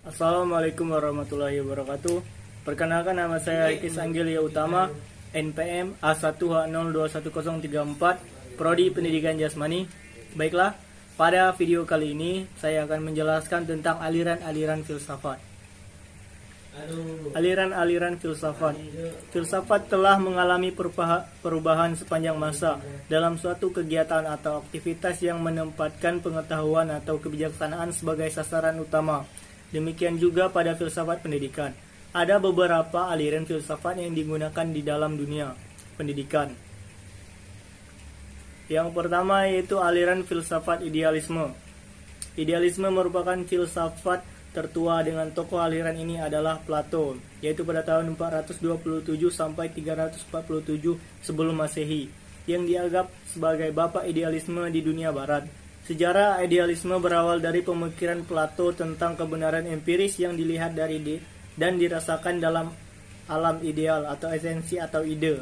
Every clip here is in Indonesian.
Assalamualaikum warahmatullahi wabarakatuh. Perkenalkan, nama saya Ikis Anggelia Utama, NPM A1H021034, Prodi Pendidikan Jasmani. Baiklah, pada video kali ini saya akan menjelaskan tentang aliran-aliran filsafat. Aliran-aliran filsafat. Filsafat telah mengalami perubahan sepanjang masa dalam suatu kegiatan atau aktivitas yang menempatkan pengetahuan atau kebijaksanaan sebagai sasaran utama. Demikian juga pada filsafat pendidikan. Ada beberapa aliran filsafat yang digunakan di dalam dunia pendidikan. Yang pertama yaitu aliran filsafat idealisme. Idealisme merupakan filsafat tertua, dengan tokoh aliran ini adalah Plato, yaitu pada tahun 427 sampai 347 sebelum Masehi, yang dianggap sebagai bapak idealisme di dunia barat. Sejarah idealisme berawal dari pemikiran Plato tentang kebenaran empiris yang dilihat dan dirasakan dalam alam ideal atau esensi atau ide.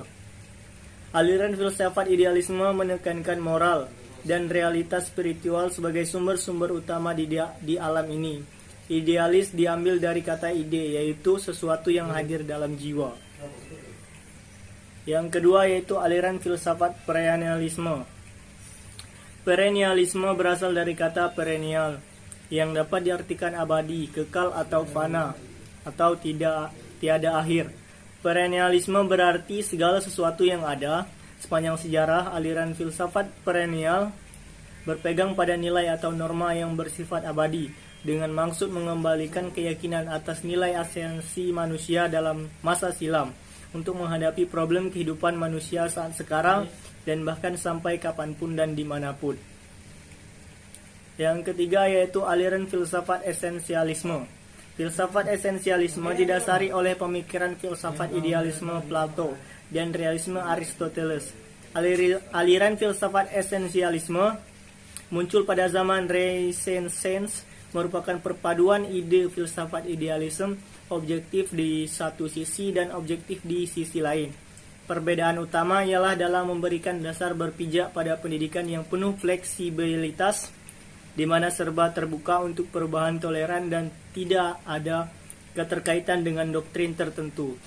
Aliran filsafat idealisme menekankan moral dan realitas spiritual sebagai sumber-sumber utama di alam ini. Idealis diambil dari kata ide, yaitu sesuatu yang hadir dalam jiwa. Yang kedua yaitu aliran filsafat perennialisme. Perennialisme berasal dari kata perennial, yang dapat diartikan abadi, kekal atau fana, atau tiada akhir. Perennialisme berarti segala sesuatu yang ada. Sepanjang sejarah, aliran filsafat perennial berpegang pada nilai atau norma yang bersifat abadi, dengan maksud mengembalikan keyakinan atas nilai esensi manusia dalam masa silam untuk menghadapi problem kehidupan manusia saat sekarang dan bahkan sampai kapanpun dan dimanapun. Yang ketiga yaitu aliran filsafat esensialisme. Filsafat esensialisme didasari oleh pemikiran filsafat idealisme Plato dan realisme Aristoteles. Aliran filsafat esensialisme muncul pada zaman Renaissance, merupakan perpaduan ide filsafat idealisme objektif di satu sisi dan objektif di sisi lain. Perbedaan utama ialah dalam memberikan dasar berpijak pada pendidikan yang penuh fleksibilitas, di mana serba terbuka untuk perubahan toleran dan tidak ada keterkaitan dengan doktrin tertentu.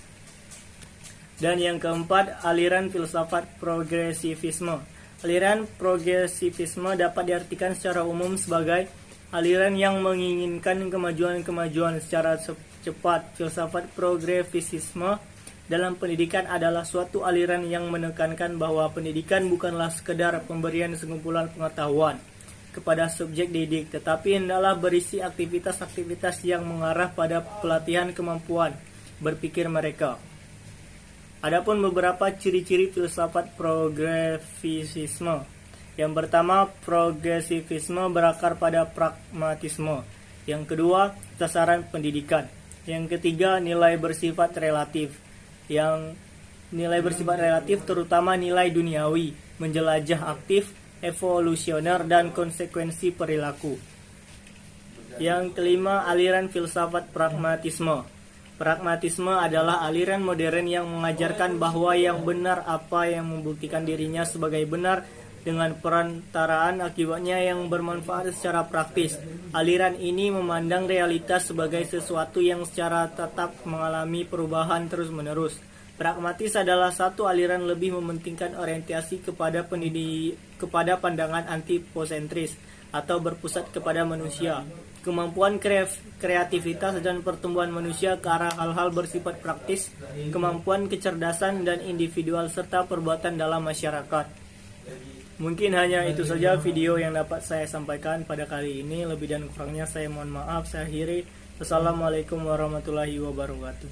Dan yang keempat, aliran filsafat progresivisme. Aliran progresivisme dapat diartikan secara umum sebagai aliran yang menginginkan kemajuan secara cepat. Filsafat progresivisme dalam pendidikan adalah suatu aliran yang menekankan bahwa pendidikan bukanlah sekedar pemberian sekumpulan pengetahuan kepada subjek didik, tetapi hendaklah berisi aktivitas-aktivitas yang mengarah pada pelatihan kemampuan berpikir mereka. Adapun beberapa ciri-ciri filsafat progresivisme. Yang pertama, progresivisme berakar pada pragmatisme. Yang kedua, sasaran pendidikan. Yang ketiga, nilai bersifat relatif. Yang nilai bersifat relatif terutama nilai duniawi, menjelajah aktif, evolusioner, dan konsekuensi perilaku. Yang kelima, aliran filsafat pragmatisme. Pragmatisme adalah aliran modern yang mengajarkan bahwa yang benar apa yang membuktikan dirinya sebagai benar dengan perantaraan akibatnya yang bermanfaat secara praktis. Aliran ini memandang realitas sebagai sesuatu yang secara tetap mengalami perubahan terus-menerus. Pragmatis adalah satu aliran lebih mementingkan orientasi kepada pandangan antiposentris atau berpusat kepada manusia. Kemampuan kreativitas dan pertumbuhan manusia ke arah hal-hal bersifat praktis, kemampuan kecerdasan dan individual serta perbuatan dalam masyarakat. Mungkin hanya itu saja video yang dapat saya sampaikan pada kali ini. Lebih dan kurangnya saya mohon maaf. Saya akhiri. Wassalamualaikum warahmatullahi wabarakatuh.